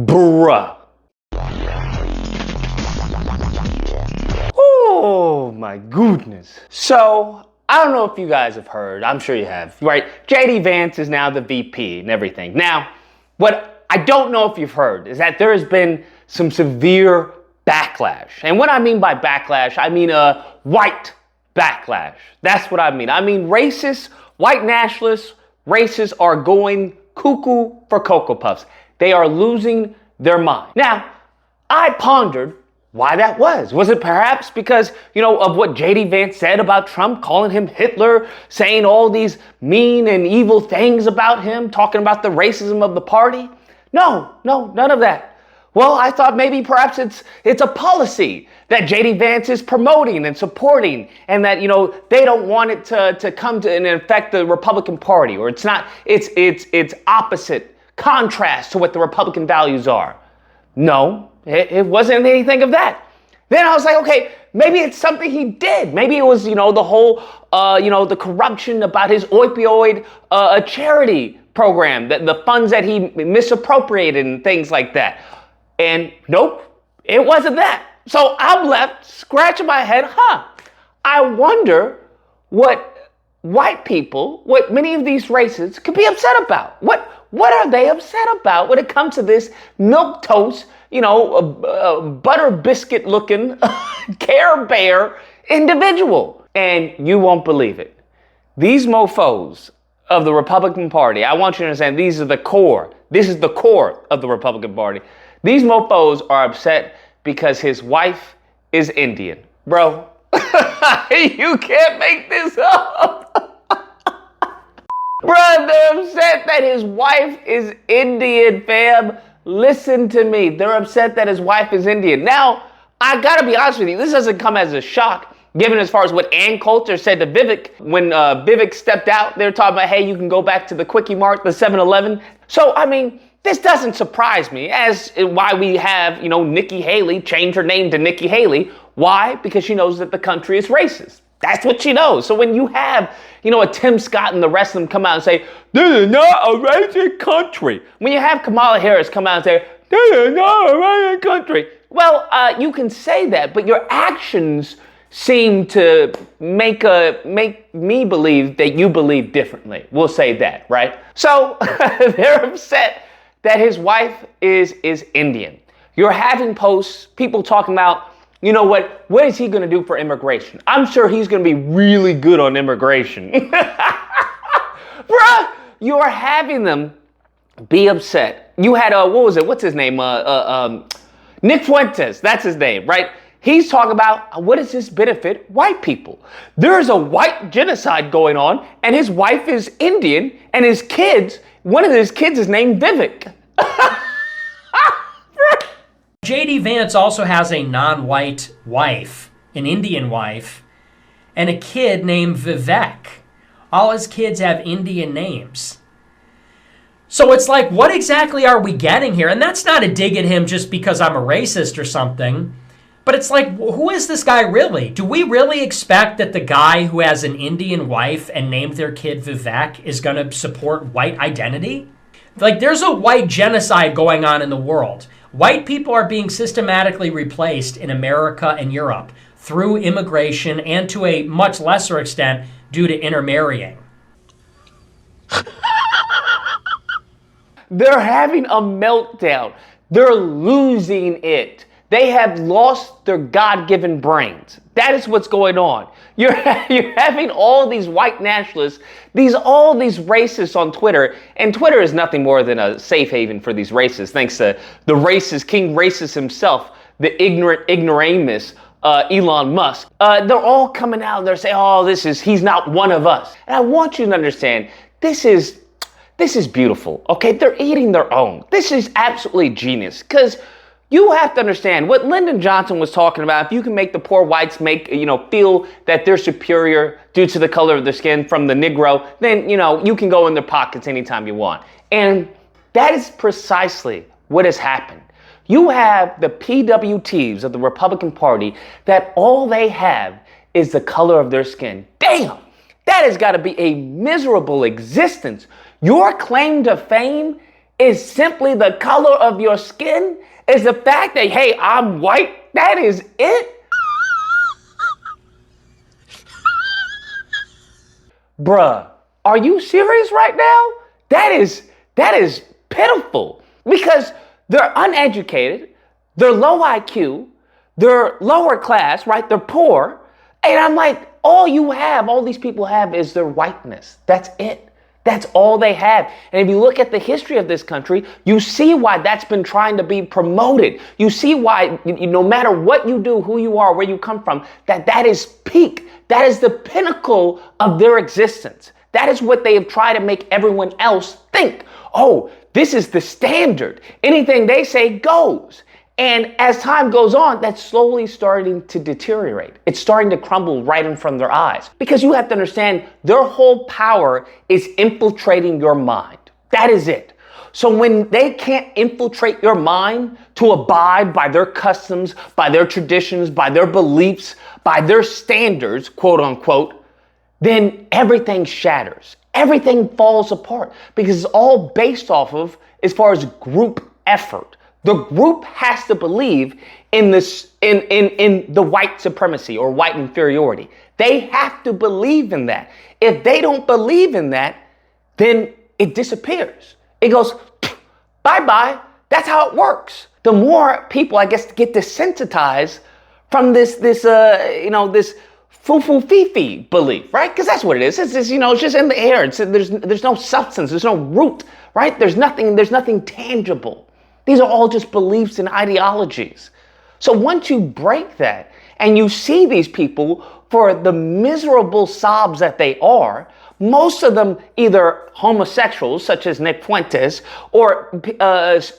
Bruh. Oh my goodness. So, I don't know if you guys have heard, I'm sure you have, right? JD Vance is now the VP and everything. Now, what I don't know if you've heard is that there has been some severe backlash. And what I mean by backlash, I mean white backlash. That's what I mean. I mean racist, white nationalists, racists are going cuckoo for Cocoa Puffs. They are losing their mind. Now, I pondered why that was. Was it perhaps because, of what JD Vance said about Trump, calling him Hitler, saying all these mean and evil things about him, talking about the racism of the party? No, none of that. Well, I thought maybe perhaps it's a policy that JD Vance is promoting and supporting, and that, they don't want it to come to and affect the Republican Party, or it's opposite, contrast to what the Republican values are. No, it wasn't anything of that. Then I was like, okay, maybe it's something he did. Maybe it was, the whole, the corruption about his opioid charity program, the funds that he misappropriated and things like that. And nope, it wasn't that. So I'm left scratching my head, I wonder what white people, what many of these races could be upset about. What are they upset about when it comes to this milquetoast, butter biscuit looking Care Bear individual? And you won't believe it. These mofos of the Republican Party, I want you to understand, these are the core. This is the core of the Republican Party. These mofos are upset because his wife is Indian. Bro, you can't make this up. Bruh, they're upset that his wife is Indian, fam. Listen to me. They're upset that his wife is Indian. Now, I gotta be honest with you. This doesn't come as a shock, given as far as what Ann Coulter said to Vivek. When Vivek stepped out, they were talking about, hey, you can go back to the Quickie Mart, the 7-Eleven. So, I mean, this doesn't surprise me, as why we have, Nikki Haley change her name to Nikki Haley. Why? Because she knows that the country is racist. That's what she knows. So when you have, a Tim Scott and the rest of them come out and say, this is not a racist country. When you have Kamala Harris come out and say, this is not a racist country. Well, you can say that, but your actions seem to make me believe that you believe differently. We'll say that, right? So they're upset that his wife is Indian. You're having posts, people talking about, what is he going to do for immigration? I'm sure he's going to be really good on immigration. Bruh, you are having them be upset. You had, what's his name? Nick Fuentes, that's his name, right? He's talking about, what does this benefit white people? There's a white genocide going on, and his wife is Indian, and his kids, one of his kids is named Vivek. JD Vance also has a non-white wife, an Indian wife, and a kid named Vivek. All his kids have Indian names. So it's like, what exactly are we getting here? And that's not a dig at him just because I'm a racist or something. But it's like, who is this guy really? Do we really expect that the guy who has an Indian wife and named their kid Vivek is going to support white identity? Like, there's a white genocide going on in the world. White people are being systematically replaced in America and Europe through immigration and to a much lesser extent due to intermarrying. They're having a meltdown. They're losing it. They have lost their God-given brains. That is what's going on. You're having all these white nationalists, all these racists on Twitter, and Twitter is nothing more than a safe haven for these racists, thanks to the racist, King Racist himself, the ignoramus, Elon Musk. They're all coming out and they're saying, he's not one of us. And I want you to understand, this is beautiful, okay? They're eating their own. This is absolutely genius, because you have to understand what Lyndon Johnson was talking about. If you can make the poor whites feel that they're superior due to the color of their skin from the Negro, then, you can go in their pockets anytime you want. And that is precisely what has happened. You have the PWTs of the Republican Party that all they have is the color of their skin. Damn, that has got to be a miserable existence. Your claim to fame is simply the color of your skin, is the fact that, hey, I'm white, that is it? Bruh, are you serious right now? That is pitiful, because they're uneducated, they're low IQ, they're lower class, right? They're poor. And I'm like, all these people have is their whiteness. That's it. That's all they have. And if you look at the history of this country, you see why that's been trying to be promoted. You see why, no matter what you do, who you are, where you come from, that is peak. That is the pinnacle of their existence. That is what they have tried to make everyone else think. Oh, this is the standard. Anything they say goes. And as time goes on, that's slowly starting to deteriorate. It's starting to crumble right in front of their eyes. Because you have to understand, their whole power is infiltrating your mind. That is it. So when they can't infiltrate your mind to abide by their customs, by their traditions, by their beliefs, by their standards, quote unquote, then everything shatters. Everything falls apart, because it's all based off of, as far as group effort. The group has to believe in this, in the white supremacy or white inferiority. They have to believe in that. If they don't believe in that, then it disappears. It goes bye-bye. That's how it works. The more people, I guess, get desensitized from this foo-foo-fee-fee belief, right? Because that's what it is. It's just, it's just in the air. There's no substance. There's no root, right? There's nothing tangible. These are all just beliefs and ideologies. So once you break that and you see these people for the miserable sobs that they are, most of them either homosexuals, such as Nick Fuentes, or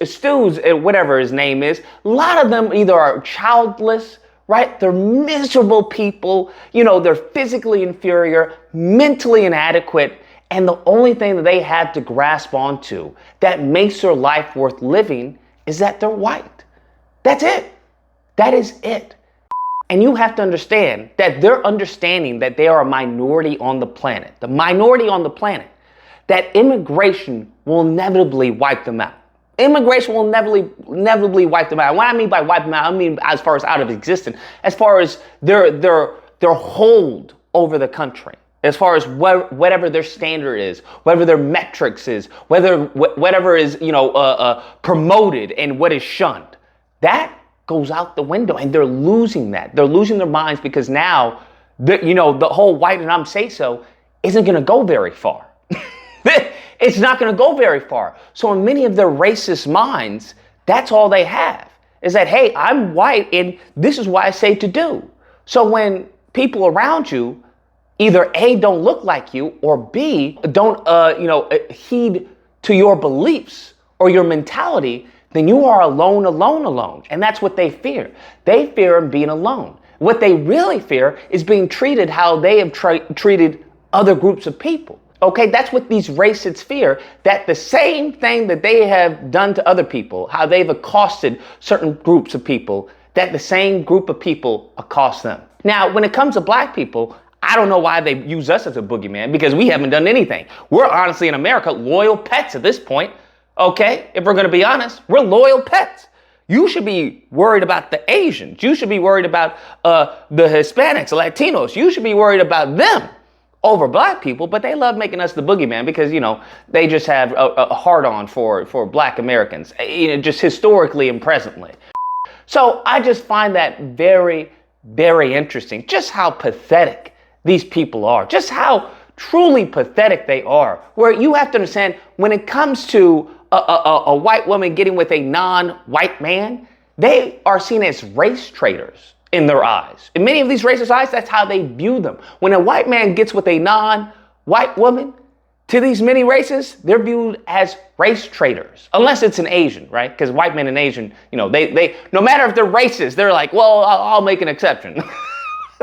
Stu's, whatever his name is, a lot of them either are childless, right? They're miserable people. They're physically inferior, mentally inadequate. And the only thing that they have to grasp onto that makes their life worth living is that they're white. That's it. That is it. And you have to understand that they're understanding that they are a minority on the planet. The minority on the planet. That immigration will inevitably wipe them out. Immigration will inevitably wipe them out. What I mean by wipe them out, I mean as far as out of existence, as far as their hold over the country. As far as whatever their standard is, whatever their metrics is, whatever is promoted and what is shunned, that goes out the window, and they're losing that. They're losing their minds, because now the whole white and I'm say so isn't going to go very far. It's not going to go very far. So in many of their racist minds, that's all they have, is that, hey, I'm white and this is what I say to do. So when people around you either A, don't look like you, or B, don't heed to your beliefs or your mentality, then you are alone. And that's what they fear. They fear being alone. What they really fear is being treated how they have treated other groups of people. Okay, that's what these racists fear, that the same thing that they have done to other people, how they've accosted certain groups of people, that the same group of people accost them. Now, when it comes to black people, I don't know why they use us as a boogeyman, because we haven't done anything. We're honestly, in America, loyal pets at this point. Okay, if we're going to be honest, we're loyal pets. You should be worried about the Asians. You should be worried about the Hispanics, Latinos. You should be worried about them over black people, but they love making us the boogeyman because, they just have a hard-on for black Americans, just historically and presently. So I just find that very, very interesting, just how pathetic these people are, just how truly pathetic they are, where you have to understand, when it comes to a white woman getting with a non-white man, they are seen as race traitors in their eyes. In many of these racist eyes, that's how they view them. When a white man gets with a non-white woman, to these many races, they're viewed as race traitors, unless it's an Asian, right? Because white men and Asian, they no matter if they're racist, they're like, well, I'll make an exception.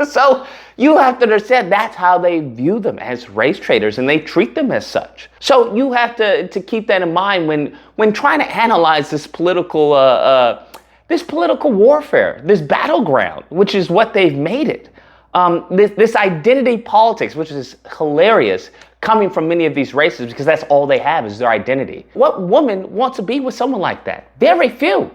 So you have to understand that's how they view them, as race traitors, and they treat them as such. So you have to keep that in mind when trying to analyze this political warfare, this battleground, which is what they've made it. This identity politics, which is hilarious, coming from many of these races because that's all they have is their identity. What woman wants to be with someone like that? Very few.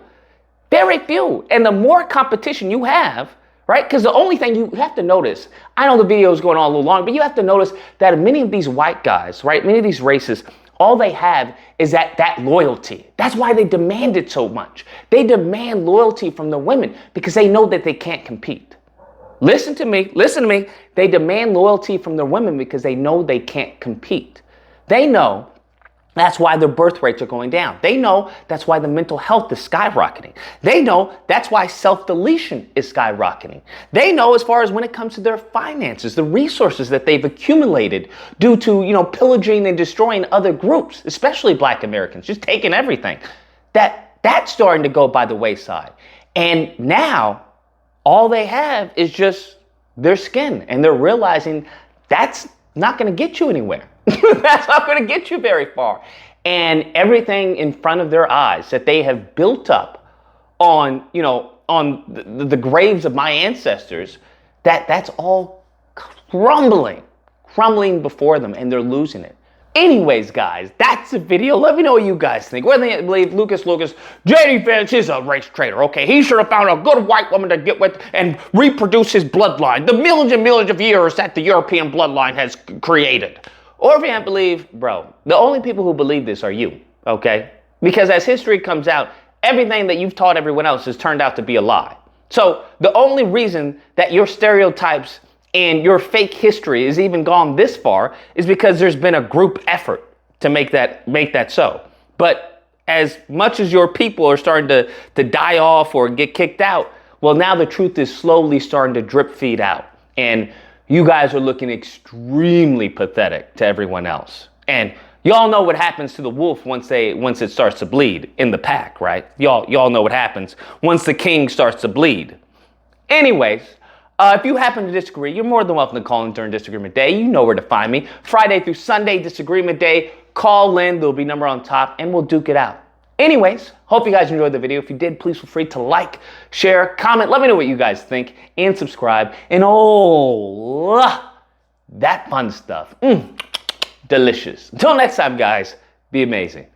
Very few. And the more competition you have, right? Because the only thing you have to notice, I know the video is going on a little long, but you have to notice that many of these white guys, right? Many of these races, all they have is that loyalty. That's why they demand it so much. They demand loyalty from the women because they know that they can't compete. Listen to me. They demand loyalty from their women because they know they can't compete. They know that's why their birth rates are going down. They know that's why the mental health is skyrocketing. They know that's why self-deletion is skyrocketing. They know as far as when it comes to their finances, the resources that they've accumulated due to, pillaging and destroying other groups, especially Black Americans, just taking everything, that's starting to go by the wayside. And now all they have is just their skin, and they're realizing that's not going to get you anywhere. That's not going to get you very far. And everything in front of their eyes that they have built up on, on the graves of my ancestors, that's all crumbling before them, and they're losing it. Anyways, guys, that's the video. Let me know what you guys think. Whether you believe Lucas, JD Vance is a race traitor, okay? He should have found a good white woman to get with and reproduce his bloodline, the millions and millions of years that the European bloodline has created. Or if you don't believe, bro, the only people who believe this are you, okay? Because as history comes out, everything that you've taught everyone else has turned out to be a lie. So the only reason that your stereotypes and your fake history is even gone this far is because there's been a group effort to make that so. But as much as your people are starting to die off or get kicked out, well, now the truth is slowly starting to drip feed out. And you guys are looking extremely pathetic to everyone else. And y'all know what happens to the wolf once it starts to bleed in the pack, right? Y'all know what happens once the king starts to bleed. Anyways, if you happen to disagree, you're more than welcome to call in during Disagreement Day. You know where to find me. Friday through Sunday, Disagreement Day. Call in. There'll be a number on top, and we'll duke it out. Anyways, hope you guys enjoyed the video. If you did, please feel free to like, share, comment. Let me know what you guys think, and subscribe. And that fun stuff. Delicious. Until next time, guys, be amazing.